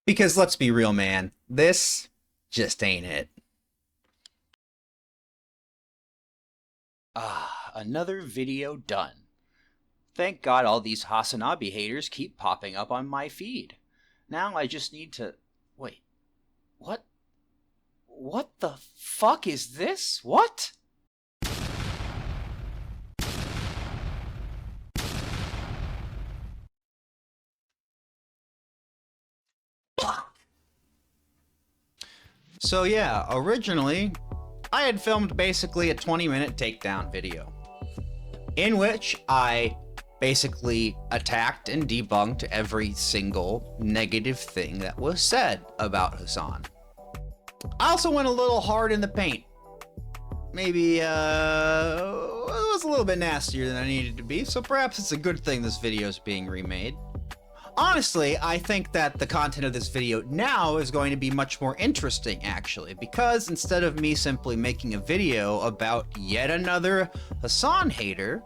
Because let's be real, man, this just ain't it. Another video done. Thank God all these Hasanabi haters keep popping up on my feed. Now I just need to... Wait. What? What the fuck is this? What? So yeah, originally, I had filmed basically a 20-minute takedown video, in which I basically attacked and debunked every single negative thing that was said about Hasan. I also went a little hard in the paint. Maybe, it was a little bit nastier than I needed to be, so perhaps it's a good thing this video is being remade. Honestly, I think that the content of this video now is going to be much more interesting, actually, because instead of me simply making a video about yet another Hasan hater,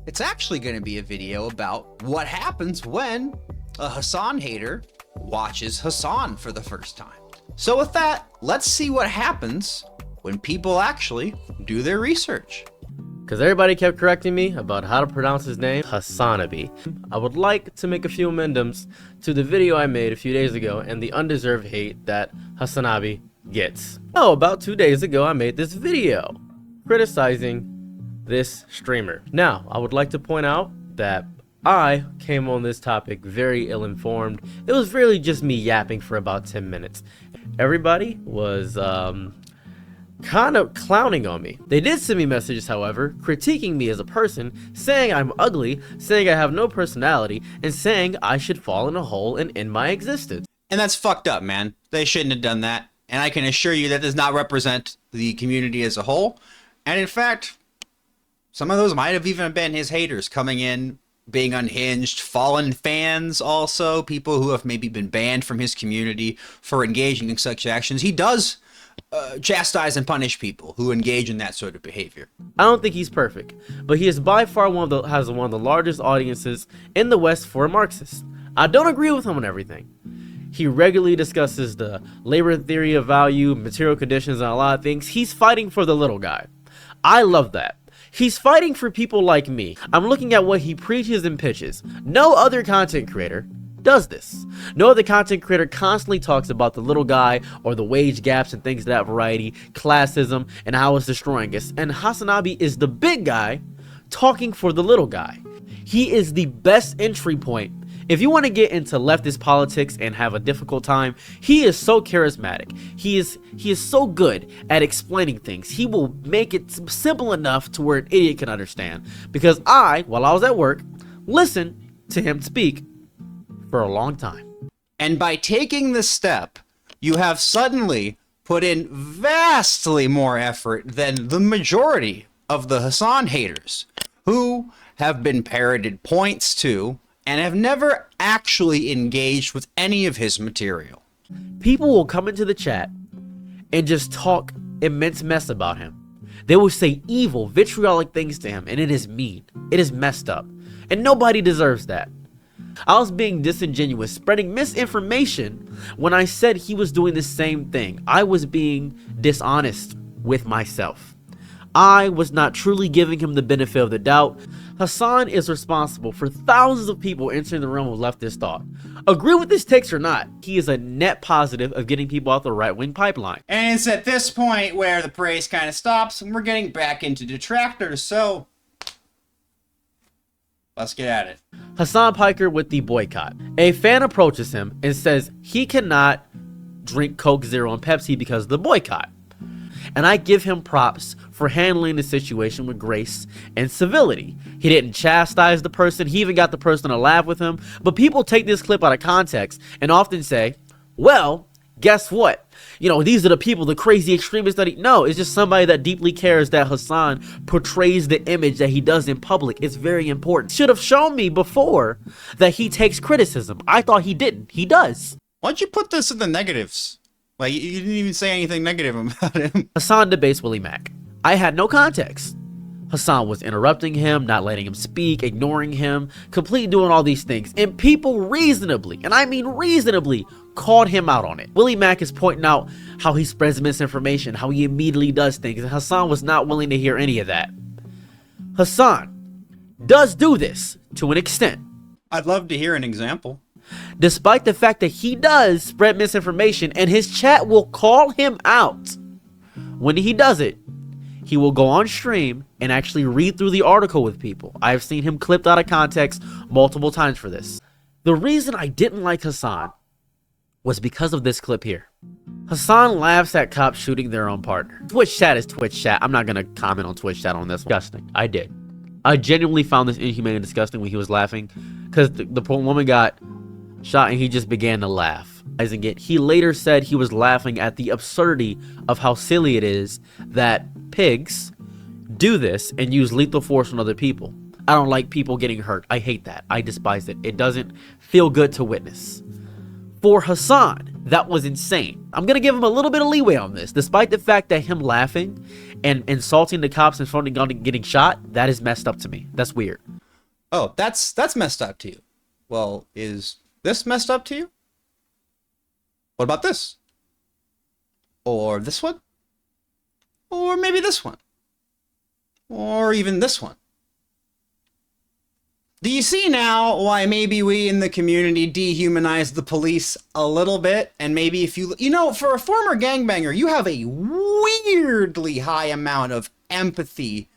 it's actually going to be a video about what happens when a Hasan hater watches Hasan for the first time. So with that, let's see what happens when people actually do their research. Because everybody kept correcting me about how to pronounce his name, Hasanabi. I would like to make a few amendments to the video I made a few days ago and the undeserved hate that Hasanabi gets. Oh, about 2 days ago I made this video criticizing this streamer. Now, I would like to point out that I came on this topic very ill-informed. It was really just me yapping for about 10 minutes. Everybody was kind of clowning on me. They did send me messages, however, critiquing me as a person, saying I'm ugly, saying I have no personality, and saying I should fall in a hole and end my existence. And that's fucked up, man. They shouldn't have done that. And I can assure you that does not represent the community as a whole. And in fact, some of those might have even been his haters coming in, being unhinged, fallen fans also, people who have maybe been banned from his community for engaging in such actions. He does chastise and punish people who engage in that sort of behavior. I don't think he's perfect, but he is by far has one of the largest audiences in the West for a Marxist. I don't agree with him on everything. He regularly discusses the labor theory of value, material conditions, and a lot of things. He's fighting for the little guy. I love that. He's fighting for people like me. I'm looking at what he preaches and pitches. No other content creator does this. No other content creator constantly talks about the little guy or the wage gaps and things of that variety, classism, and how it's destroying us. And Hasanabi is the big guy talking for the little guy. He is the best entry point. If you want to get into leftist politics and have a difficult time, he is so charismatic. He is so good at explaining things. He will make it simple enough to where an idiot can understand. Because while I was at work, listened to him speak for a long time. And by taking this step, you have suddenly put in vastly more effort than the majority of the Hasan haters, who have been parroted points to and have never actually engaged with any of his material. People will come into the chat and just talk immense mess about him. They will say evil, vitriolic things to him, and it is mean. It is messed up. And nobody deserves that. I was being disingenuous, spreading misinformation when I said he was doing the same thing. I was being dishonest with myself. I was not truly giving him the benefit of the doubt. Hasan is responsible for thousands of people entering the realm of leftist thought. Agree with his takes or not, he is a net positive of getting people out the right-wing pipeline. And it's at this point where the praise kind of stops and we're getting back into detractors, so let's get at it. Hasan Piker with the boycott. A fan approaches him and says he cannot drink Coke Zero and Pepsi because of the boycott. And I give him props for handling the situation with grace and civility. He didn't chastise the person. He even got the person to laugh with him. But people take this clip out of context and often say, well, guess what? These are the people, the crazy extremists that no, it's just somebody that deeply cares that Hasan portrays the image that he does in public. It's very important. Should have shown me before that he takes criticism. I thought he didn't. He does. Why'd you put this in the negatives? Like, you didn't even say anything negative about him. Hasan debates Willie Mack. I had no context. Hasan was interrupting him, not letting him speak, ignoring him, completely doing all these things. And people reasonably, and I mean reasonably, called him out on it. Willie Mack is pointing out how he spreads misinformation, how he immediately does things, and Hasan was not willing to hear any of that. Hasan does do this to an extent. I'd love to hear an example. Despite the fact that he does spread misinformation and his chat will call him out, when he does it, he will go on stream and actually read through the article with people. I've seen him clipped out of context multiple times for this. The reason I didn't like Hasan was because of this clip here. Hasan laughs at cops shooting their own partner. Twitch chat is Twitch chat. I'm not going to comment on Twitch chat on this one. Disgusting. I did. I genuinely found this inhumane and disgusting when he was laughing because the poor woman got shot and he just began to laugh. He later said he was laughing at the absurdity of how silly it is that pigs do this and use lethal force on other people. I don't like people getting hurt. I hate that. I despise it. It doesn't feel good to witness. For Hasan, that was insane. I'm going to give him a little bit of leeway on this. Despite the fact that him laughing and insulting the cops in front of getting shot, that is messed up to me. That's weird. Oh, that's messed up to you. Well, is this messed up to you? What about this? Or this one? Or maybe this one? Or even this one? Do you see now why maybe we in the community dehumanize the police a little bit? And maybe if you know, for a former gangbanger, you have a weirdly high amount of empathy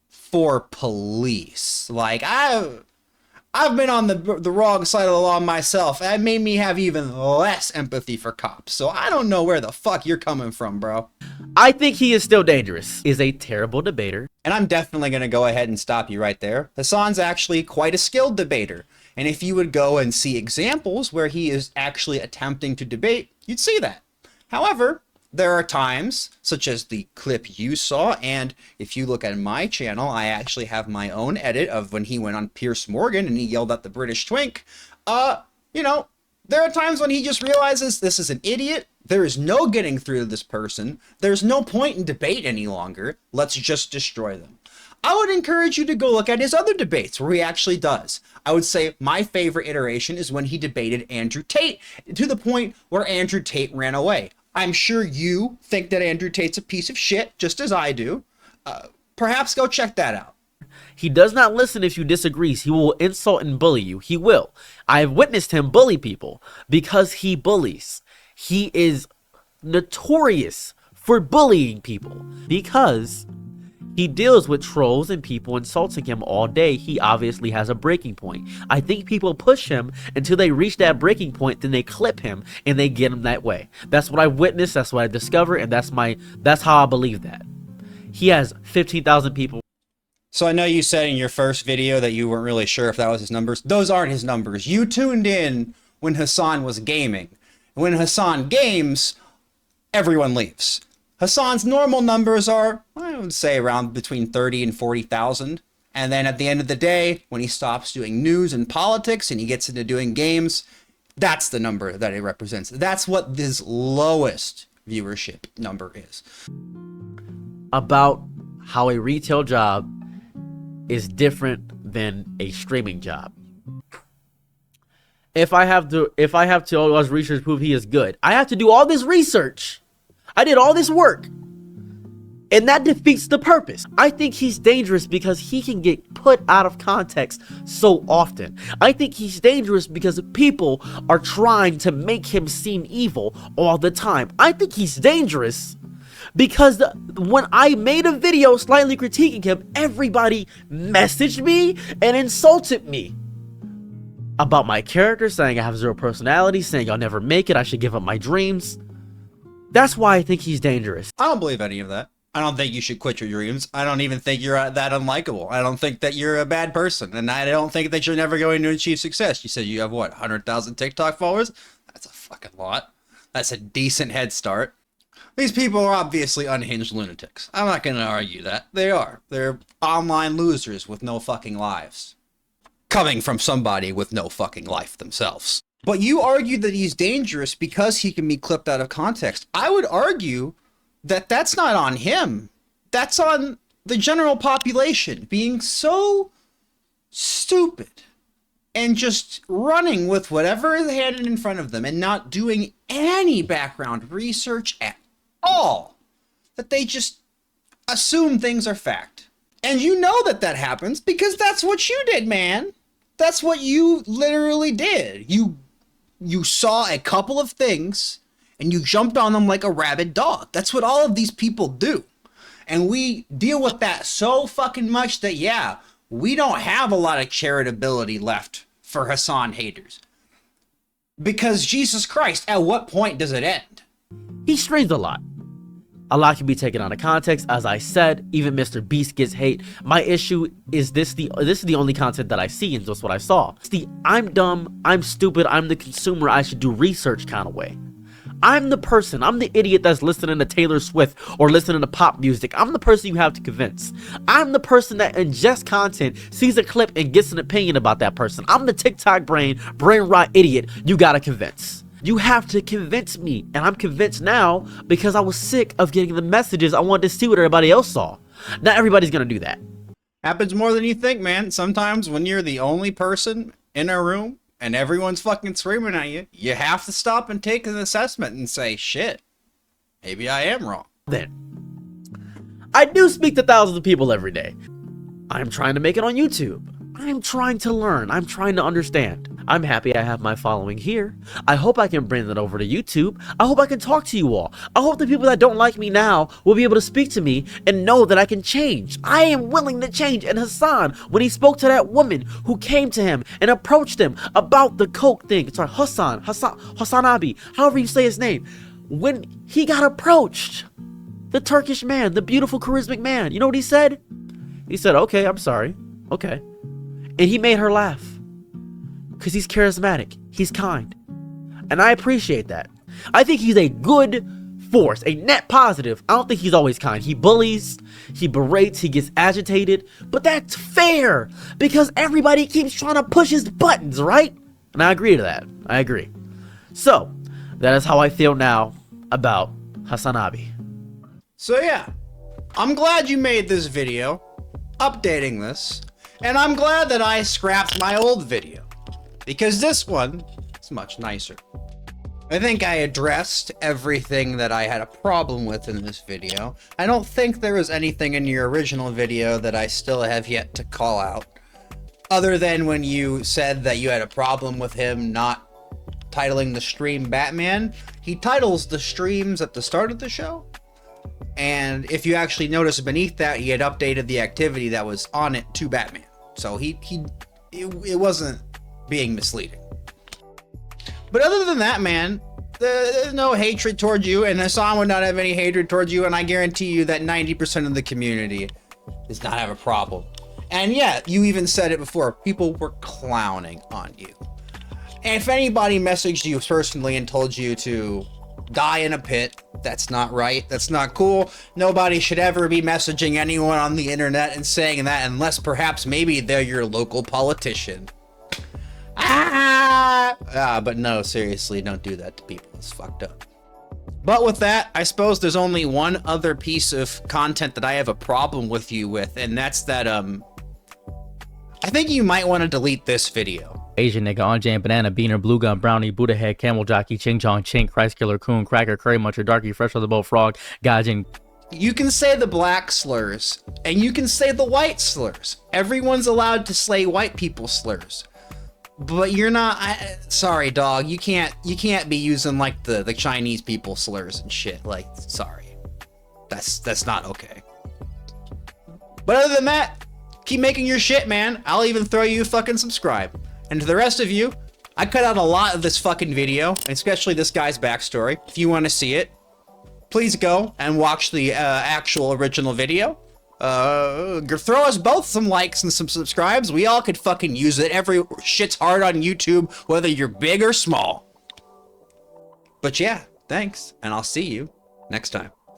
for police. Like, I've been on the wrong side of the law myself. That made me have even less empathy for cops. So I don't know where the fuck you're coming from, bro. I think he is still dangerous. Is a terrible debater. And I'm definitely going to go ahead and stop you right there. Hasan's actually quite a skilled debater. And if you would go and see examples where he is actually attempting to debate, you'd see that. However, there are times, such as the clip you saw, and if you look at my channel, I actually have my own edit of when he went on Piers Morgan and he yelled at the British twink. You know, there are times when he just realizes this is an idiot. There is no getting through to this person. There's no point in debate any longer. Let's just destroy them. I would encourage you to go look at his other debates where he actually does. I would say my favorite iteration is when he debated Andrew Tate to the point where Andrew Tate ran away. I'm sure you think that Andrew Tate's a piece of shit, just as I do. Perhaps go check that out. He does not listen if you disagree. He will insult and bully you. He will. I have witnessed him bully people because he bullies. He is notorious for bullying people because he deals with trolls and people insulting him all day. He obviously has a breaking point. I think people push him until they reach that breaking point, then they clip him and they get him that way. That's what I witnessed, that's what I discovered, and that's how I believe that. He has 15,000 people. So I know you said in your first video that you weren't really sure if that was his numbers. Those aren't his numbers. You tuned in when Hasan was gaming. When Hasan games, everyone leaves. Hasan's normal numbers are, I would say, around between 30 and 40,000. And then at the end of the day, when he stops doing news and politics and he gets into doing games, that's the number that it represents. That's what his lowest viewership number is. About how a retail job is different than a streaming job. If I have to all this research prove he is good, I have to do all this research. I did all this work. And that defeats the purpose. I think he's dangerous because he can get put out of context so often. I think he's dangerous because people are trying to make him seem evil all the time. I think he's dangerous because when I made a video slightly critiquing him, everybody messaged me and insulted me about my character, saying I have zero personality, saying I'll never make it, I should give up my dreams. That's why I think he's dangerous. I don't believe any of that. I don't think you should quit your dreams. I don't even think you're that unlikable. I don't think that you're a bad person. And I don't think that you're never going to achieve success. You said you have, what, 100,000 TikTok followers? That's a fucking lot. That's a decent head start. These people are obviously unhinged lunatics. I'm not going to argue that. They are. They're online losers with no fucking lives. Coming from somebody with no fucking life themselves. But you argue that he's dangerous because he can be clipped out of context. I would argue that that's not on him. That's on the general population being so stupid and just running with whatever is handed in front of them and not doing any background research at all, that they just assume things are fact. And you know that that happens because that's what you did, man. That's what you literally did. You saw a couple of things and you jumped on them like a rabid dog. That's what all of these people do. And we deal with that so fucking much that, yeah, we don't have a lot of charitability left for Hasan haters. Because Jesus Christ, at what point does it end? He strains a lot. A lot can be taken out of context. As I said, even Mr. Beast gets hate. My issue is this is the only content that I see, and just what I saw. It's the I'm dumb, I'm stupid, I'm the consumer, I should do research kind of way. I'm the person, I'm the idiot that's listening to Taylor Swift or listening to pop music. I'm the person you have to convince. I'm the person that ingests content, sees a clip, and gets an opinion about that person. I'm the TikTok brain rot idiot you gotta convince. You have to convince me, and I'm convinced now because I was sick of getting the messages. I wanted to see what everybody else saw. Not everybody's gonna do that. Happens more than you think, man. Sometimes when you're the only person in a room and everyone's fucking screaming at you, you have to stop and take an assessment and say, shit, maybe I am wrong. Then, I do speak to thousands of people every day. I'm trying to make it on YouTube. I'm trying to learn. I'm trying to understand. I'm happy I have my following here. I hope I can bring that over to YouTube. I hope I can talk to you all. I hope the people that don't like me now will be able to speak to me and know that I can change. I am willing to change. And Hasan, when he spoke to that woman who came to him and approached him about the coke thing, sorry, Hasanabi, however you say his name, when he got approached, the Turkish man, the beautiful charismatic man, you know what he said? He said, okay, I'm sorry. Okay. And he made her laugh. Because he's charismatic. He's kind. And I appreciate that. I think he's a good force. A net positive. I don't think he's always kind. He bullies. He berates. He gets agitated. But that's fair. Because everybody keeps trying to push his buttons, right? And I agree to that. I agree. So, that is how I feel now about Hasanabi. So yeah, I'm glad you made this video, updating this. And I'm glad that I scrapped my old video, because this one is much nicer. I think I addressed everything that I had a problem with in this video. I don't think there was anything in your original video that I still have yet to call out, other than when you said that you had a problem with him not titling the stream Batman. He titles the streams at the start of the show. And if you actually notice beneath that, he had updated the activity that was on it to Batman. So it wasn't being misleading. But other than that, man, there's no hatred towards you, and Hasan would not have any hatred towards you, and I guarantee you that 90% of the community does not have a problem. And yeah, you even said it before, people were clowning on you. And if anybody messaged you personally and told you to die in a pit, that's not right, that's not cool. Nobody should ever be messaging anyone on the internet and saying that, unless perhaps maybe they're your local politician. But no, seriously, don't do that to people. It's fucked up. But with that, I suppose there's only one other piece of content that I have a problem with you with, and that's that, I think you might want to delete this video. Asian nigga, on jam, banana, beaner, blue gun, brownie, Buddha head, camel jockey, ching chong, chink, Christ killer, coon, cracker, curry muncher, darky, fresh on the boat, frog, gajin. You can say the black slurs, and you can say the white slurs. Everyone's allowed to say white people slurs. But you're not, sorry dog, you can't be using like the Chinese people slurs and shit, like, sorry. That's not okay. But other than that, keep making your shit, man. I'll even throw you a fucking subscribe. And to the rest of you, I cut out a lot of this fucking video, especially this guy's backstory. If you want to see it, please go and watch the actual original video. Throw us both some likes and some subscribes. We all could fucking use it. Every shit's hard on YouTube, whether you're big or small. But yeah, thanks, and I'll see you next time.